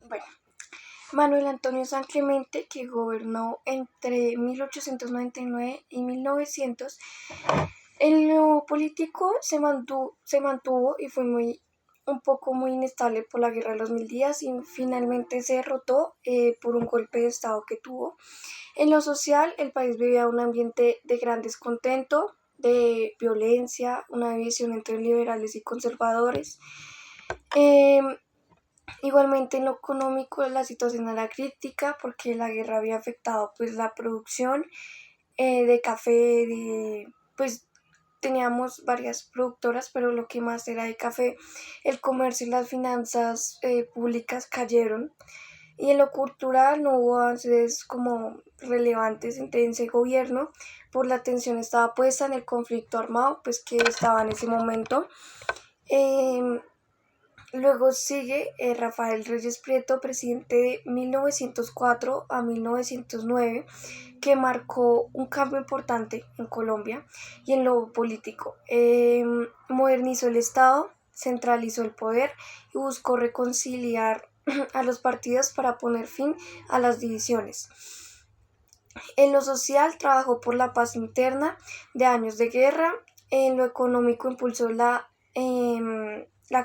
Bueno, Manuel Antonio San Clemente, que gobernó entre 1899 y 1900, en lo político se mantuvo y fue un poco muy inestable por la Guerra de los Mil Días y finalmente se derrotó por un golpe de estado que tuvo. En lo social, el país vivía un ambiente de gran descontento, de violencia, una división entre liberales y conservadores. Eh, Igualmente en lo económico la situación era crítica porque la guerra había afectado pues la producción de café, pues teníamos varias productoras, pero lo que más era de café. El comercio y las finanzas públicas cayeron. Y en lo cultural no hubo avances como relevantes en ese gobierno, por la atención estaba puesta en el conflicto armado pues que estaba en ese momento. Eh, Luego sigue Rafael Reyes Prieto, presidente de 1904 a 1909, que marcó un cambio importante en Colombia y en lo político. Modernizó el Estado, centralizó el poder y buscó reconciliar a los partidos para poner fin a las divisiones. En lo social trabajó por la paz interna de años de guerra. En lo económico impulsó la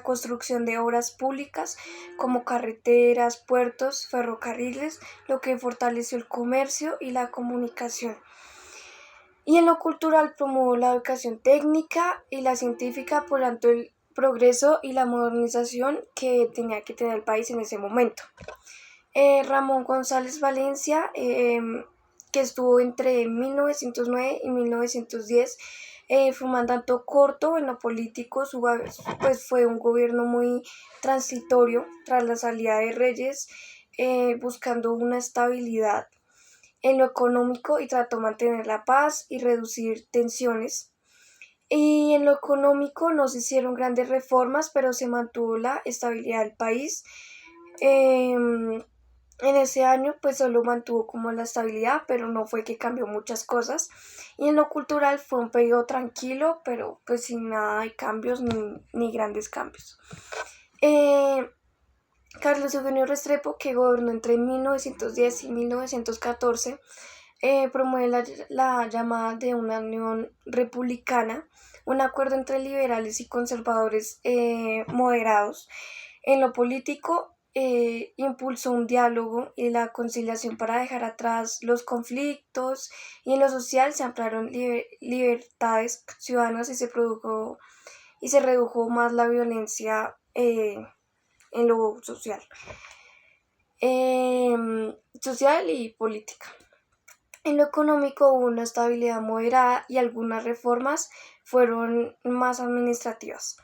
construcción de obras públicas como carreteras, puertos, ferrocarriles, lo que fortaleció el comercio y la comunicación. Y en lo cultural promovió la educación técnica y la científica, apoyando el progreso y la modernización que tenía que tener el país en ese momento. Ramón González Valencia, que estuvo entre 1909 y 1910, fue un mandato corto en lo político, pues fue un gobierno muy transitorio tras la salida de Reyes, buscando una estabilidad en lo económico y trató de mantener la paz y reducir tensiones. Y en lo económico no se hicieron grandes reformas, pero se mantuvo la estabilidad del país. En ese año pues solo mantuvo como la estabilidad, pero no fue que cambió muchas cosas. Y en lo cultural fue un periodo tranquilo, pero pues sin nada de cambios ni grandes cambios. Carlos Eugenio Restrepo, que gobernó entre 1910 y 1914, promueve la llamada de una unión republicana, un acuerdo entre liberales y conservadores moderados. En lo político, impulsó un diálogo y la conciliación para dejar atrás los conflictos, y en lo social se ampliaron libertades ciudadanas y se redujo más la violencia en lo social y política. En lo económico hubo una estabilidad moderada y algunas reformas fueron más administrativas.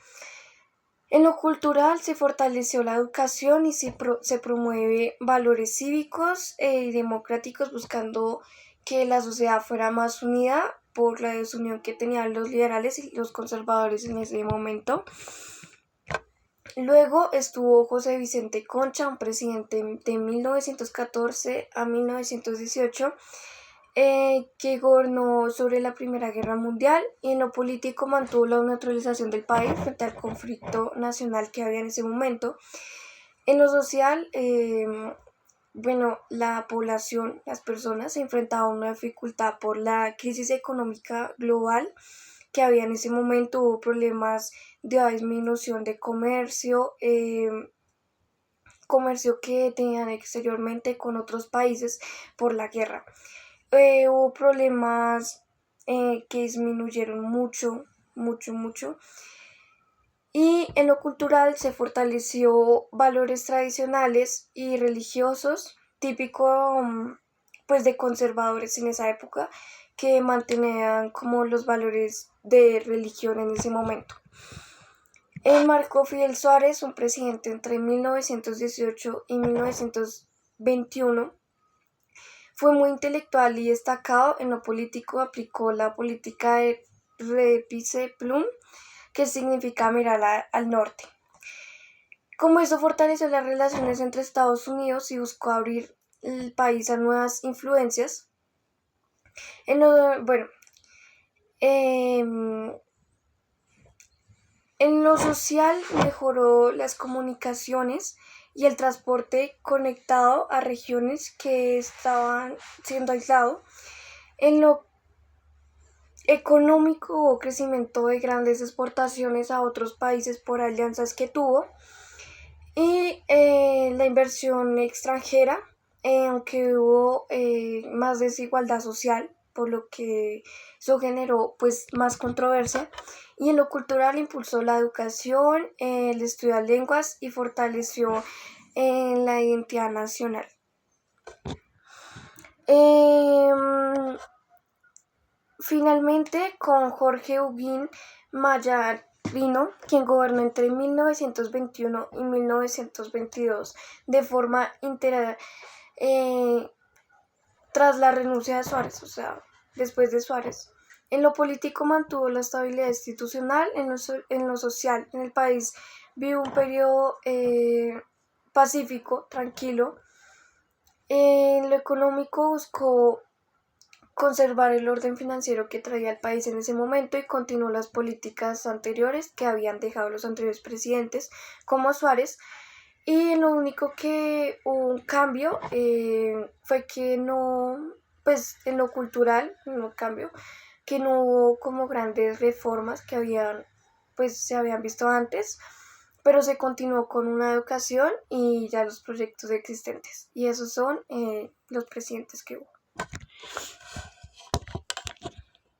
En lo cultural se fortaleció la educación y se promueve valores cívicos y democráticos, buscando que la sociedad fuera más unida por la desunión que tenían los liberales y los conservadores en ese momento. Luego estuvo José Vicente Concha, un presidente de 1914 a 1918, que gobernó sobre la Primera Guerra Mundial, y en lo político mantuvo la neutralización del país frente al conflicto nacional que había en ese momento. En lo social, la población, las personas se enfrentaban a una dificultad por la crisis económica global que había en ese momento. Hubo problemas de disminución de comercio que tenían exteriormente con otros países por la guerra. Hubo problemas que disminuyeron mucho. Y en lo cultural se fortaleció valores tradicionales y religiosos, típico pues de conservadores en esa época, que mantenían como los valores de religión en ese momento. Marco Fidel Suárez, un presidente entre 1918 y 1921, fue muy intelectual y destacado. En lo político aplicó la política de Repice Plum, que significa mirar al norte. Como eso fortaleció las relaciones entre Estados Unidos y buscó abrir el país a nuevas influencias. En lo social mejoró las comunicaciones y el transporte conectado a regiones que estaban siendo aislados. En lo económico hubo crecimiento de grandes exportaciones a otros países por alianzas que tuvo y la inversión extranjera, aunque hubo más desigualdad social, por lo que eso generó pues más controversia. Y en lo cultural impulsó la educación, el estudio de lenguas y fortaleció la identidad nacional. Finalmente, con Jorge Eugene Mallarino, quien gobernó entre 1921 y 1922 de forma tras la renuncia de Suárez, o sea, después de Suárez. En lo político mantuvo la estabilidad institucional, en lo social, en el país vivió un periodo pacífico, tranquilo. En lo económico buscó conservar el orden financiero que traía el país en ese momento y continuó las políticas anteriores que habían dejado los anteriores presidentes, como Suárez. Y lo único que hubo un cambio fue que no, pues en lo cultural, no cambio, que no hubo como grandes reformas que pues se habían visto antes, pero se continuó con una educación y ya los proyectos existentes. Y esos son los presidentes que hubo.